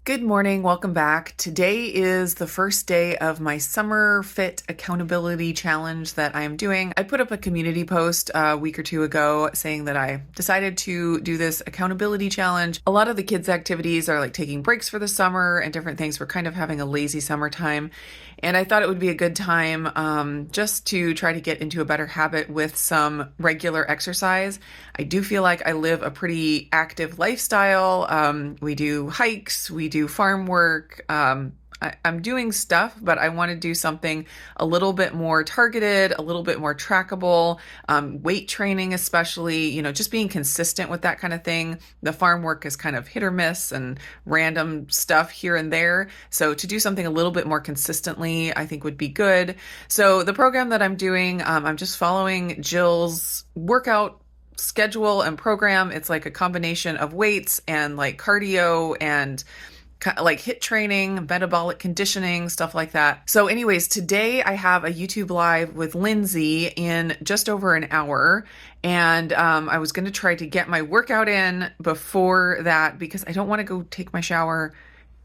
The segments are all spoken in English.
Good morning, welcome back. Today is the first day of my Summer Fit Accountability Challenge that I am doing. I put up a community post a week or two ago saying that I decided to do this accountability challenge. A lot of the kids' activities are like taking breaks for the summer and different things. We're kind of having a lazy summertime. And I thought it would be a good time just to try to get into a better habit with some regular exercise. I do feel like I live a pretty active lifestyle. We do hikes, we do farm work. I'm doing stuff, but I want to do something a little bit more targeted, a little bit more trackable, weight training, especially, just being consistent with that kind of thing. The farm work is kind of hit or miss and random stuff here and there. So to do something a little bit more consistently, I think would be good. So the program that I'm doing, I'm just following Jill's workout schedule and program. It's like a combination of weights and like cardio and like HIIT training, metabolic conditioning, stuff like that. So anyways, today I have a YouTube live with Lindsay in just over an hour. And I was going to try to get my workout in before that because I don't want to go take my shower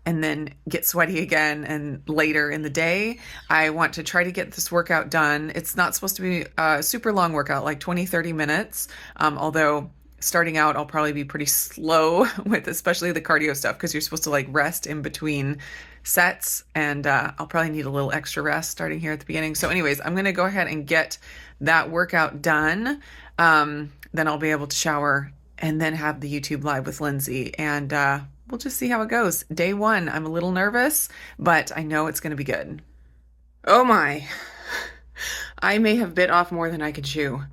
and then get sweaty again and later in the day. I want to try to get this workout done. It's not supposed to be a super long workout, like 20-30 minutes, although starting out, I'll probably be pretty slow with especially the cardio stuff because you're supposed to like rest in between sets, and I'll probably need a little extra rest starting here at the beginning. So anyways, I'm going to go ahead and get that workout done. Then I'll be able to shower and then have the YouTube live with Lindsay, and we'll just see how it goes. Day one, I'm a little nervous, but I know it's going to be good. Oh my, I may have bit off more than I could chew.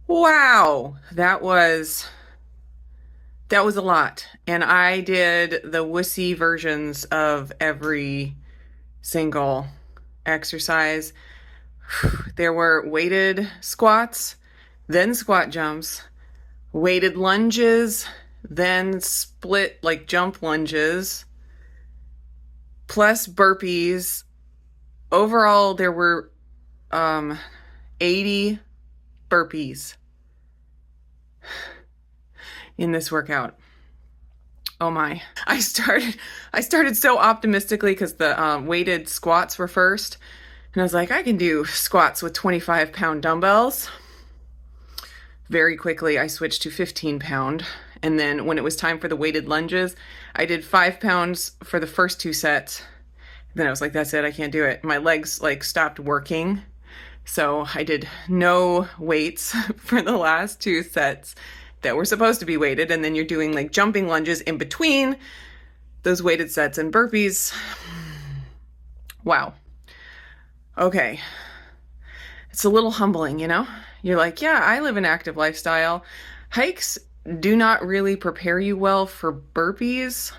Wow, that was a lot. And I did the wussy versions of every single exercise. There were weighted squats, then squat jumps, weighted lunges, then split like jump lunges, plus burpees. Overall, there were 80 burpees in this workout. Oh my. I started so optimistically because the weighted squats were first. And I was like, I can do squats with 25-pound dumbbells. Very quickly, I switched to 15-pound. And then when it was time for the weighted lunges, I did 5 pounds for the first 2 sets. Then I was like, that's it, I can't do it. My legs like stopped working. So I did no weights for the last 2 sets that were supposed to be weighted. And then you're doing like jumping lunges in between those weighted sets and burpees. Wow. Okay. It's a little humbling, You're like, yeah, I live an active lifestyle. Hikes do not really prepare you well for burpees.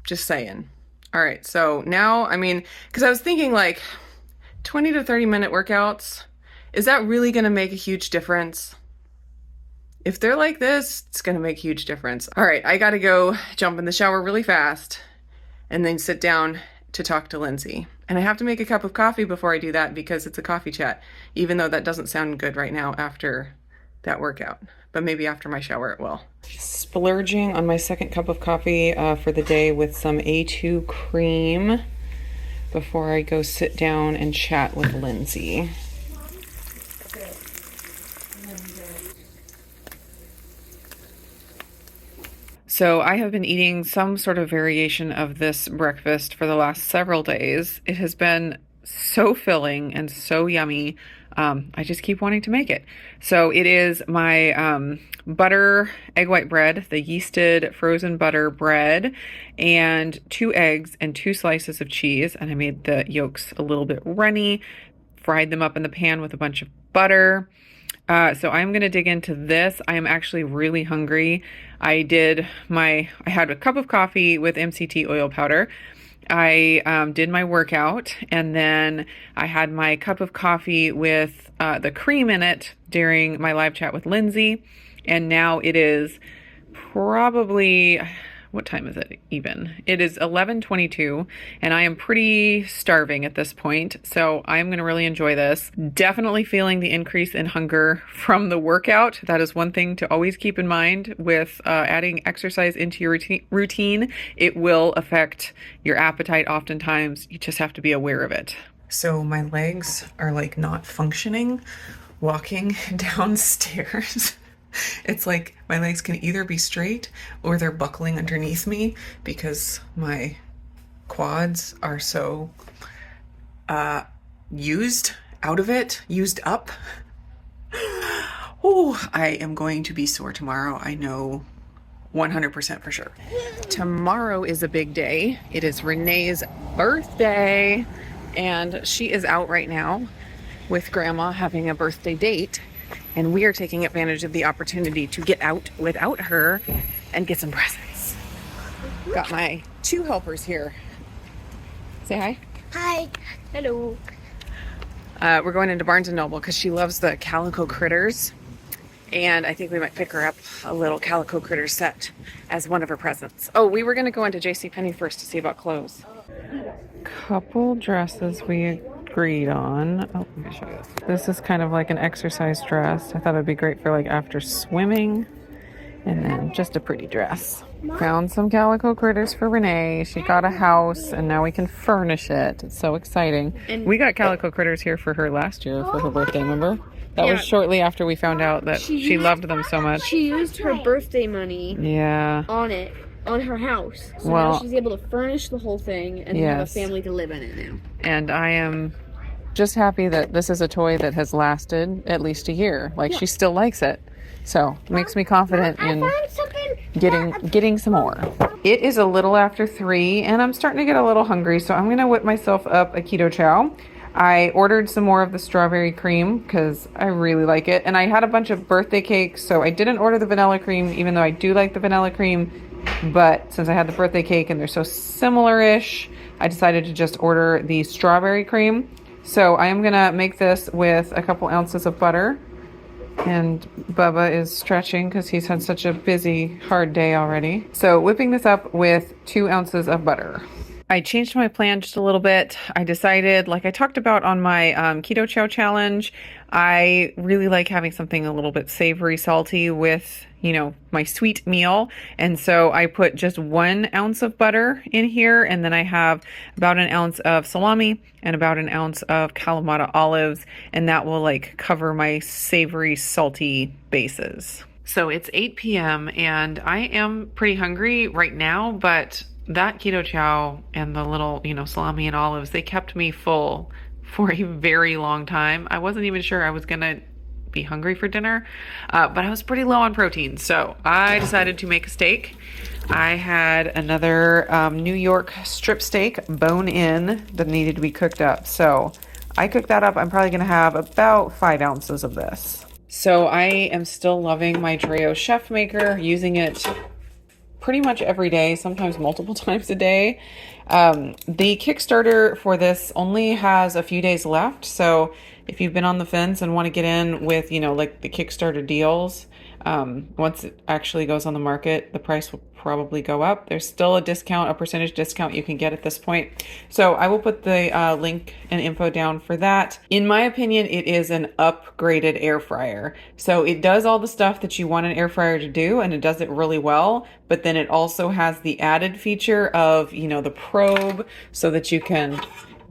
Just saying. All right. So now, because I was thinking like 20 to 30 minute workouts, is that really going to make a huge difference? If they're like this, it's going to make a huge difference. All right, I got to go jump in the shower really fast and then sit down to talk to Lindsay. And I have to make a cup of coffee before I do that because it's a coffee chat, even though that doesn't sound good right now after that workout. But maybe after my shower it will. Splurging on my second cup of coffee for the day with some A2 cream before I go sit down and chat with Lindsay. So I have been eating some sort of variation of this breakfast for the last several days. It has been so filling and so yummy. I just keep wanting to make it. So it is my butter egg white bread, the yeasted frozen butter bread, and 2 eggs and 2 slices of cheese. And I made the yolks a little bit runny, fried them up in the pan with a bunch of butter. So I'm going to dig into this. I am actually really hungry. I had a cup of coffee with MCT oil powder. I did my workout, and then I had my cup of coffee with the cream in it during my live chat with Lindsay. And now it is probably, what time is it even? It is 11:22 and I am pretty starving at this point. So I'm going to really enjoy this. Definitely feeling the increase in hunger from the workout. That is one thing to always keep in mind with adding exercise into your routine. It will affect your appetite oftentimes. You just have to be aware of it. So my legs are like not functioning walking downstairs. It's like my legs can either be straight or they're buckling underneath me because my quads are so used up. Oh, I am going to be sore tomorrow. I know 100% for sure. Tomorrow is a big day. It is Renee's birthday and she is out right now with grandma having a birthday date. And we are taking advantage of the opportunity to get out without her and get some presents. Got my 2 helpers here. Say hi. Hi. Hello. We're going into Barnes & Noble because she loves the Calico Critters. And I think we might pick her up a little Calico Critter set as one of her presents. Oh, we were going to go into JCPenney first to see about clothes. Couple dresses we agreed on. Oh, let me show you this. This is kind of like an exercise dress. I thought it'd be great for like after swimming. And then just a pretty dress. Found some Calico Critters for Renee. She got a house and now we can furnish it. It's so exciting. And we got Calico Critters here for her last year for her birthday, remember? That was shortly after we found out that she loved them so much. She used her birthday money on her house. So now she's able to furnish the whole thing and have a family to live in it now. And I am just happy that this is a toy that has lasted at least a year. Like she still likes it. So it makes me confident in getting some more. It is a little after 3 and I'm starting to get a little hungry. So I'm going to whip myself up a keto chow. I ordered some more of the strawberry cream because I really like it. And I had a bunch of birthday cakes. So I didn't order the vanilla cream, even though I do like the vanilla cream. But since I had the birthday cake and they're so similar-ish, I decided to just order the strawberry cream. So I am going to make this with a couple ounces of butter. And Bubba is stretching because he's had such a busy, hard day already. So whipping this up with 2 ounces of butter. I changed my plan just a little bit. I decided, like I talked about on my Keto Chow Challenge, I really like having something a little bit savory, salty with, you know, my sweet meal. And so I put just 1 ounce of butter in here. And then I have about 1 ounce of salami and about 1 ounce of Kalamata olives. And that will like cover my savory, salty bases. So it's 8 p.m. and I am pretty hungry right now, but that keto chow and the little, you know, salami and olives, they kept me full for a very long time. I wasn't even sure I was going to be hungry for dinner, but I was pretty low on protein. So I decided to make a steak. I had another New York strip steak, bone in, that needed to be cooked up. So I cooked that up. I'm probably going to have about 5 ounces of this. So I am still loving my Dreo Chef Maker, using it pretty much every day, sometimes multiple times a day. The Kickstarter for this only has a few days left. So if you've been on the fence and want to get in with, you know, like the Kickstarter deals, once it actually goes on the market, the price will probably go up. There's still a discount, a percentage discount you can get at this point. So I will put the link and info down for that. In my opinion, it is an upgraded air fryer. So it does all the stuff that you want an air fryer to do, and it does it really well. But then it also has the added feature of, you know, the probe so that you can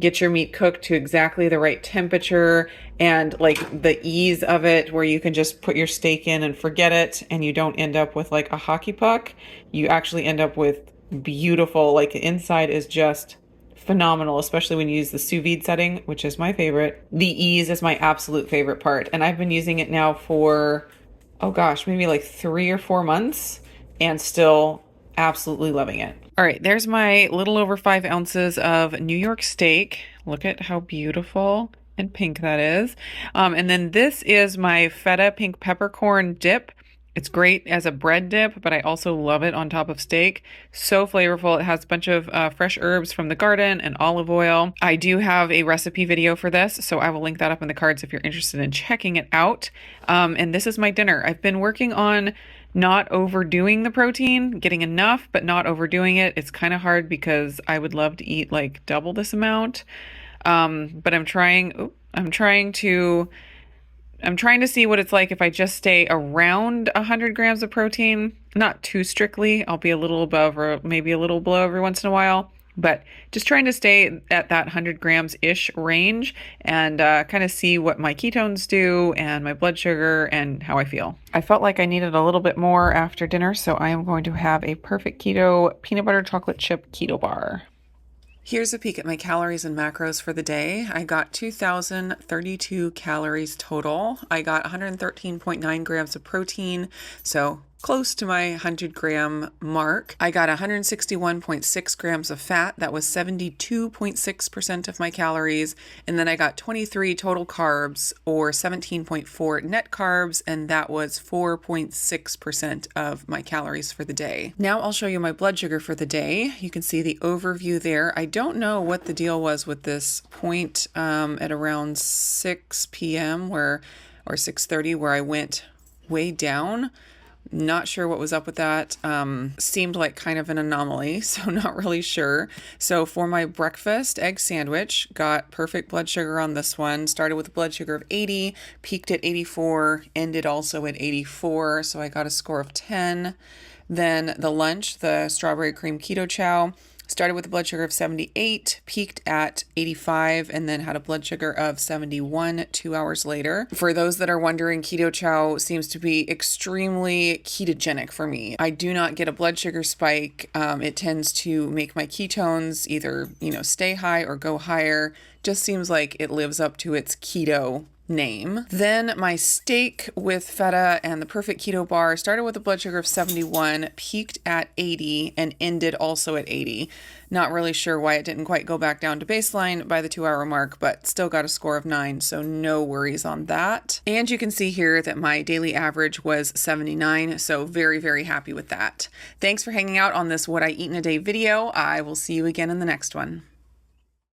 get your meat cooked to exactly the right temperature, and like the ease of it where you can just put your steak in and forget it, and you don't end up with like a hockey puck. You actually end up with beautiful, like the inside is just phenomenal, especially when you use the sous vide setting, which is my favorite. The ease is my absolute favorite part. And I've been using it now for, oh gosh, maybe like 3 or 4 months and still absolutely loving it. All right, there's my little over 5 ounces of New York steak. Look at how beautiful and pink that is. And then this is my feta pink peppercorn dip. It's great as a bread dip, but I also love it on top of steak. So flavorful. It has a bunch of fresh herbs from the garden and olive oil. I do have a recipe video for this, so I will link that up in the cards if you're interested in checking it out. And this is my dinner. I've been working on not overdoing the protein, getting enough, but not overdoing it. It's kind of hard because I would love to eat like double this amount. But I'm trying to see what it's like if I just stay around 100 grams of protein, not too strictly. I'll be a little above or maybe a little below every once in a while, but just trying to stay at that 100 grams-ish range and kind of see what my ketones do and my blood sugar and how I feel. I felt like I needed a little bit more after dinner, so I am going to have a Perfect Keto peanut butter chocolate chip keto bar. Here's a peek at my calories and macros for the day. I got 2,032 calories total. I got 113.9 grams of protein, so close to my 100 gram mark. I got 161.6 grams of fat. That was 72.6% of my calories. And then I got 23 total carbs, or 17.4 net carbs, and that was 4.6% of my calories for the day. Now I'll show you my blood sugar for the day. You can see the overview there. I don't know what the deal was with this point at around 6 p.m. or 6:30 where I went way down. Not sure what was up with that. Seemed like kind of an anomaly, so not really sure. So for my breakfast, egg sandwich, got perfect blood sugar on this one. Started with a blood sugar of 80, peaked at 84, ended also at 84, so I got a score of 10. Then the lunch, the strawberry cream keto chow, started with a blood sugar of 78, peaked at 85, and then had a blood sugar of 71 2 hours later. For those that are wondering, keto chow seems to be extremely ketogenic for me. I do not get a blood sugar spike. It tends to make my ketones either, stay high or go higher. Just seems like it lives up to its keto name. Then my steak with feta and the perfect keto bar started with a blood sugar of 71, peaked at 80, and ended also at 80. Not really sure why it didn't quite go back down to baseline by the 2 hour mark, but still got a score of 9, so no worries on that. And you can see here that my daily average was 79, so very, very happy with that. Thanks for hanging out on this What I Eat in a Day video. I will see you again in the next one.